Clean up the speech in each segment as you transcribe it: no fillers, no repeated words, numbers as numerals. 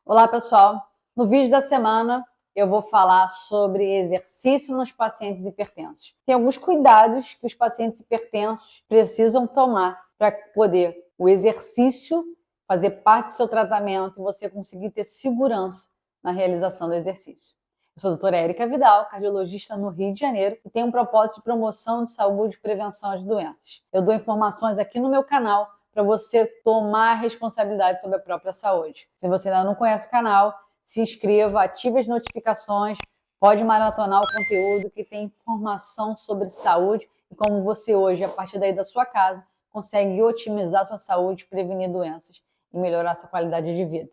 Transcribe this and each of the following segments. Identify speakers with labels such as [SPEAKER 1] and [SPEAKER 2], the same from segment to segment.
[SPEAKER 1] Olá, pessoal! No vídeo da semana eu vou falar sobre exercício nos pacientes hipertensos. Tem alguns cuidados que os pacientes hipertensos precisam tomar para poder o exercício fazer parte do seu tratamento e você conseguir ter segurança na realização do exercício. Eu sou a doutora Érica Vidal, cardiologista no Rio de Janeiro e tenho um propósito de promoção de saúde e prevenção às doenças. Eu dou informações aqui no meu canal para você tomar responsabilidade sobre a própria saúde. Se você ainda não conhece o canal, se inscreva, ative as notificações, pode maratonar o conteúdo que tem informação sobre saúde e como você hoje, a partir daí da sua casa, consegue otimizar sua saúde, prevenir doenças e melhorar sua qualidade de vida.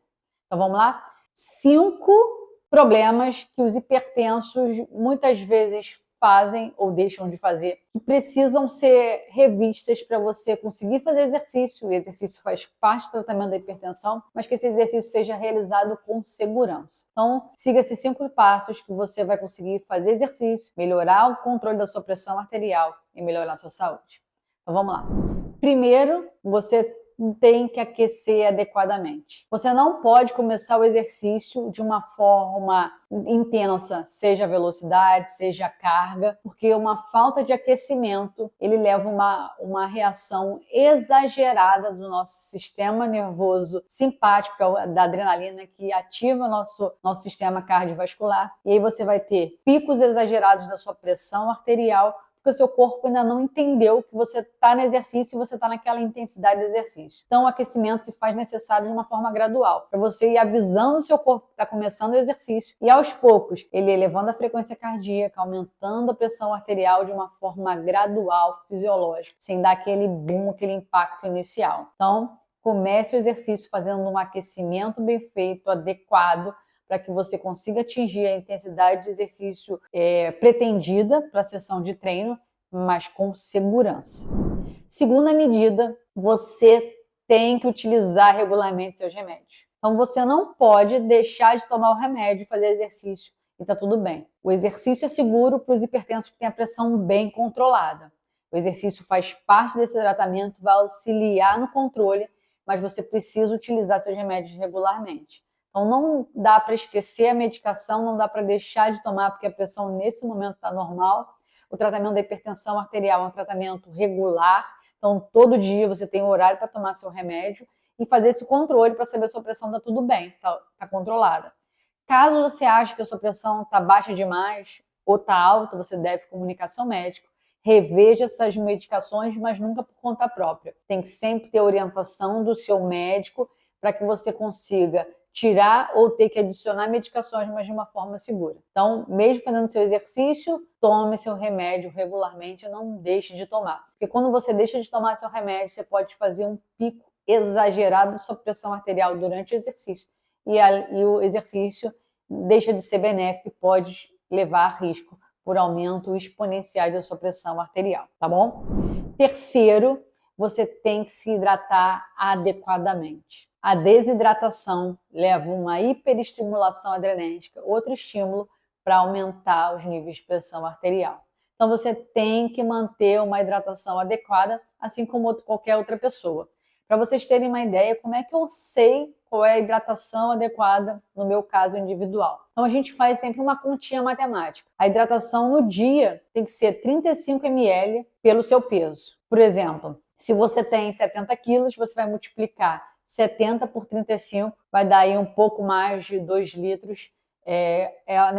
[SPEAKER 1] Então vamos lá? 5 problemas que os hipertensos muitas vezes fazem ou deixam de fazer, que precisam ser revistas para você conseguir fazer exercício. O exercício faz parte do tratamento da hipertensão, mas que esse exercício seja realizado com segurança. Então, siga esses 5 passos que você vai conseguir fazer exercício, melhorar o controle da sua pressão arterial e melhorar a sua saúde. Então, vamos lá. Primeiro, você tem que aquecer adequadamente. Você não pode começar o exercício de uma forma intensa, seja a velocidade, seja a carga, porque uma falta de aquecimento, ele leva uma reação exagerada do nosso sistema nervoso simpático, da adrenalina, que ativa o nosso sistema cardiovascular, e aí você vai ter picos exagerados da sua pressão arterial, porque o seu corpo ainda não entendeu que você está no exercício e você está naquela intensidade do exercício. Então, o aquecimento se faz necessário de uma forma gradual, para você ir avisando o seu corpo que está começando o exercício e, aos poucos, ele elevando a frequência cardíaca, aumentando a pressão arterial de uma forma gradual, fisiológica, sem dar aquele boom, aquele impacto inicial. Então, comece o exercício fazendo um aquecimento bem feito, adequado, para que você consiga atingir a intensidade de exercício pretendida para a sessão de treino, mas com segurança. Segunda medida, você tem que utilizar regularmente seus remédios. Então, você não pode deixar de tomar o remédio e fazer exercício e está tudo bem. O exercício é seguro para os hipertensos que têm a pressão bem controlada. O exercício faz parte desse tratamento, vai auxiliar no controle, mas você precisa utilizar seus remédios regularmente. Então, não dá para esquecer a medicação, não dá para deixar de tomar, porque a pressão nesse momento está normal. O tratamento da hipertensão arterial é um tratamento regular, então todo dia você tem um horário para tomar seu remédio e fazer esse controle para saber se a sua pressão está tudo bem, está controlada. Caso você ache que a sua pressão está baixa demais ou está alta, você deve comunicar ao seu médico. Reveja essas medicações, mas nunca por conta própria. Tem que sempre ter orientação do seu médico para que você consiga tirar ou ter que adicionar medicações, mas de uma forma segura. Então, mesmo fazendo seu exercício, tome seu remédio regularmente e não deixe de tomar. Porque quando você deixa de tomar seu remédio, você pode fazer um pico exagerado da sua pressão arterial durante o exercício. E o exercício deixa de ser benéfico e pode levar a risco por aumento exponencial da sua pressão arterial, tá bom? Terceiro, você tem que se hidratar adequadamente. A desidratação leva uma hiperestimulação adrenérgica, outro estímulo para aumentar os níveis de pressão arterial. Então você tem que manter uma hidratação adequada, assim como qualquer outra pessoa. Para vocês terem uma ideia, como é que eu sei qual é a hidratação adequada no meu caso individual? Então a gente faz sempre uma continha matemática. A hidratação no dia tem que ser 35 ml pelo seu peso. Por exemplo, se você tem 70 quilos, você vai multiplicar 70 por 35, vai dar aí um pouco mais de 2 litros, é a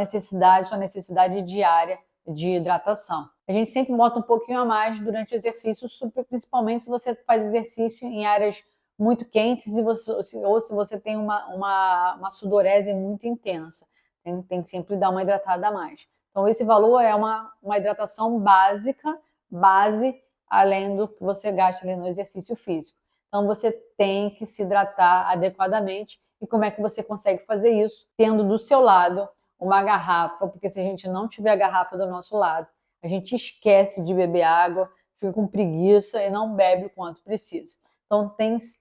[SPEAKER 1] sua necessidade diária de hidratação. A gente sempre bota um pouquinho a mais durante o exercício, principalmente se você faz exercício em áreas muito quentes ou se você tem uma sudorese muito intensa. Tem que sempre dar uma hidratada a mais. Então esse valor é uma hidratação básica, além do que você gasta ali no exercício físico. Então você tem que se hidratar adequadamente. E como é que você consegue fazer isso? Tendo do seu lado uma garrafa, porque se a gente não tiver a garrafa do nosso lado, a gente esquece de beber água, fica com preguiça e não bebe o quanto precisa. Então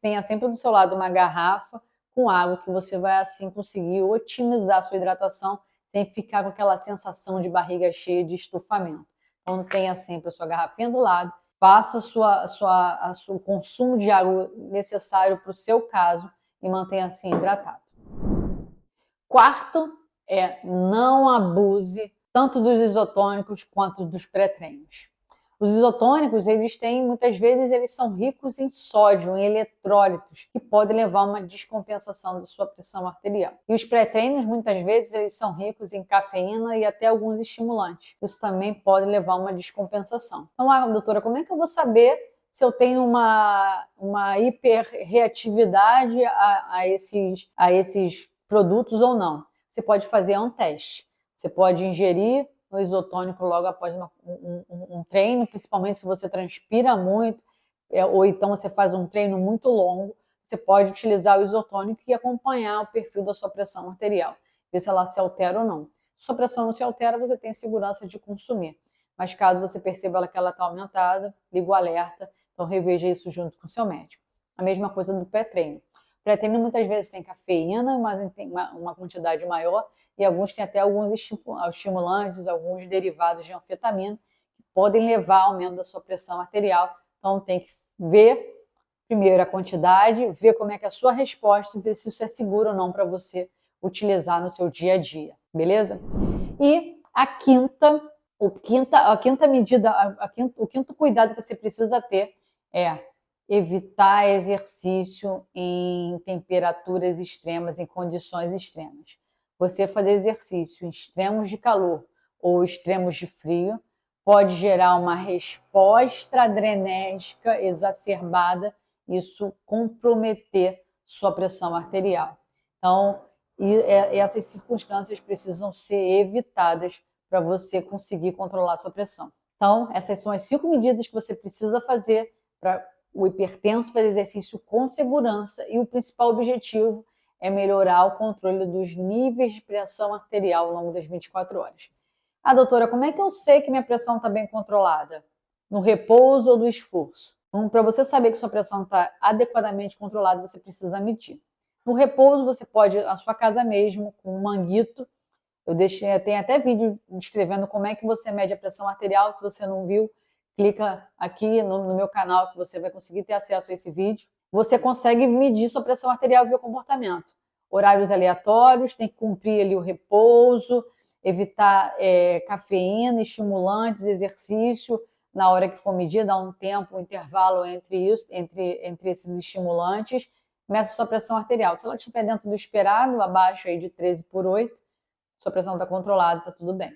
[SPEAKER 1] tenha sempre do seu lado uma garrafa com água, que você vai assim conseguir otimizar a sua hidratação sem ficar com aquela sensação de barriga cheia, de estufamento. Então tenha sempre a sua garrafinha do lado, faça o consumo de água necessário para o seu caso e mantenha assim hidratado. Quarto não abuse tanto dos isotônicos quanto dos pré-treinos. Os isotônicos, muitas vezes, eles são ricos em sódio, em eletrólitos, que podem levar a uma descompensação da sua pressão arterial. E os pré-treinos, muitas vezes, eles são ricos em cafeína e até alguns estimulantes. Isso também pode levar a uma descompensação. Então, doutora, como é que eu vou saber se eu tenho uma hiperreatividade a esses produtos ou não? Você pode fazer um teste. Você pode ingerir o isotônico logo após um treino, principalmente se você transpira muito, ou então você faz um treino muito longo, você pode utilizar o isotônico e acompanhar o perfil da sua pressão arterial, ver se ela se altera ou não. Se sua pressão não se altera, você tem segurança de consumir. Mas caso você perceba que ela está aumentada, liga o alerta, então reveja isso junto com o seu médico. A mesma coisa do pré-treino. O pré-treino muitas vezes tem cafeína, mas tem uma quantidade maior, e alguns têm até alguns estimulantes, alguns derivados de anfetamina, que podem levar ao aumento da sua pressão arterial. Então tem que ver primeiro a quantidade, ver como é que é a sua resposta, ver se isso é seguro ou não para você utilizar no seu dia a dia, beleza? E a quinta medida, o quinto cuidado que você precisa ter é evitar exercício em temperaturas extremas, em condições extremas. Você fazer exercício em extremos de calor ou extremos de frio pode gerar uma resposta adrenérgica exacerbada, isso comprometer sua pressão arterial. Então, essas circunstâncias precisam ser evitadas para você conseguir controlar sua pressão. Então, essas são as 5 medidas que você precisa fazer para o hipertenso fazer exercício com segurança, e o principal objetivo é melhorar o controle dos níveis de pressão arterial ao longo das 24 horas. Doutora, como é que eu sei que minha pressão está bem controlada? No repouso ou no esforço? Então, para você saber que sua pressão está adequadamente controlada, você precisa medir. No repouso, você pode, na sua casa mesmo, com um manguito. Tem até vídeo descrevendo como é que você mede a pressão arterial. Se você não viu, clica aqui no meu canal que você vai conseguir ter acesso a esse vídeo. Você consegue medir sua pressão arterial e ver o comportamento. Horários aleatórios, tem que cumprir ali o repouso, evitar cafeína, estimulantes, exercício. Na hora que for medir, dá um tempo, um intervalo entre esses estimulantes. Meça sua pressão arterial. Se ela estiver dentro do esperado, abaixo aí de 13/8, sua pressão está controlada, está tudo bem.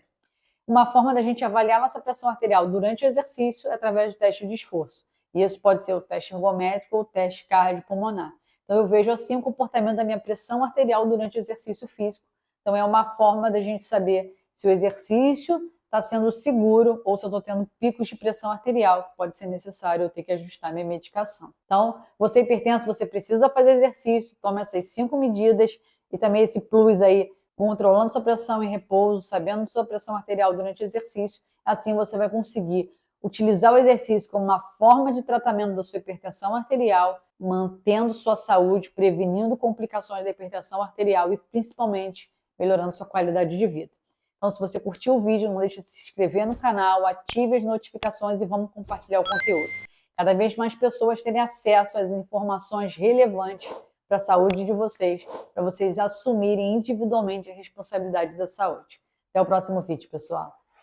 [SPEAKER 1] Uma forma da gente avaliar nossa pressão arterial durante o exercício é através do teste de esforço. E isso pode ser o teste ergométrico ou o teste cardiopulmonar. Então eu vejo assim o comportamento da minha pressão arterial durante o exercício físico. Então é uma forma da gente saber se o exercício está sendo seguro ou se eu estou tendo picos de pressão arterial, que pode ser necessário eu ter que ajustar minha medicação. Então, você hipertenso, você precisa fazer exercício, toma essas 5 medidas e também esse plus aí, controlando sua pressão em repouso, sabendo sua pressão arterial durante o exercício. Assim você vai conseguir utilizar o exercício como uma forma de tratamento da sua hipertensão arterial, mantendo sua saúde, prevenindo complicações da hipertensão arterial e principalmente melhorando sua qualidade de vida. Então, se você curtiu o vídeo, não deixe de se inscrever no canal, ative as notificações e vamos compartilhar o conteúdo. Cada vez mais pessoas terem acesso às informações relevantes para a saúde de vocês, para vocês assumirem individualmente a responsabilidade da saúde. Até o próximo vídeo, pessoal.